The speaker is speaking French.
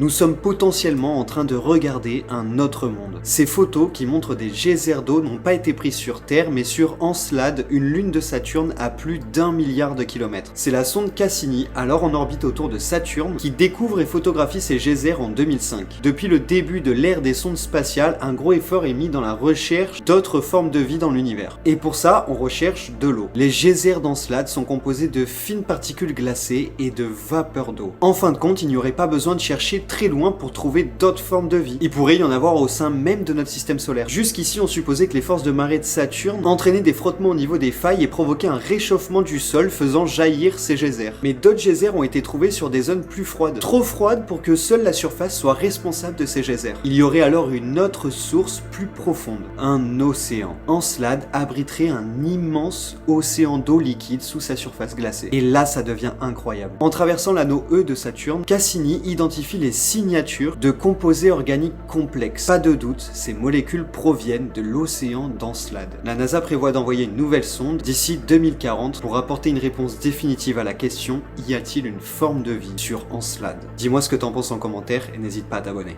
Nous sommes potentiellement en train de regarder un autre monde. Ces photos qui montrent des geysers d'eau n'ont pas été prises sur Terre, mais sur Encelade, une lune de Saturne à plus d'1 milliard de kilomètres. C'est la sonde Cassini, alors en orbite autour de Saturne, qui découvre et photographie ces geysers en 2005. Depuis le début de l'ère des sondes spatiales, un gros effort est mis dans la recherche d'autres formes de vie dans l'univers. Et pour ça, on recherche de l'eau. Les geysers d'Encelade sont composés de fines particules glacées et de vapeur d'eau. En fin de compte, il n'y aurait pas besoin de chercher très loin pour trouver d'autres formes de vie. Il pourrait y en avoir au sein même de notre système solaire. Jusqu'ici, on supposait que les forces de marée de Saturne entraînaient des frottements au niveau des failles et provoquaient un réchauffement du sol faisant jaillir ces geysers. Mais d'autres geysers ont été trouvés sur des zones plus froides. Trop froides pour que seule la surface soit responsable de ces geysers. Il y aurait alors une autre source plus profonde, un océan. Encelade abriterait un immense océan d'eau liquide sous sa surface glacée. Et là, ça devient incroyable. En traversant l'anneau E de Saturne, Cassini identifie les signatures de composés organiques complexes. Pas de doute, ces molécules proviennent de l'océan d'Encelade. La NASA prévoit d'envoyer une nouvelle sonde d'ici 2040 pour apporter une réponse définitive à la question: y a-t-il une forme de vie sur Encelade? Dis-moi ce que t'en penses en commentaire et n'hésite pas à t'abonner.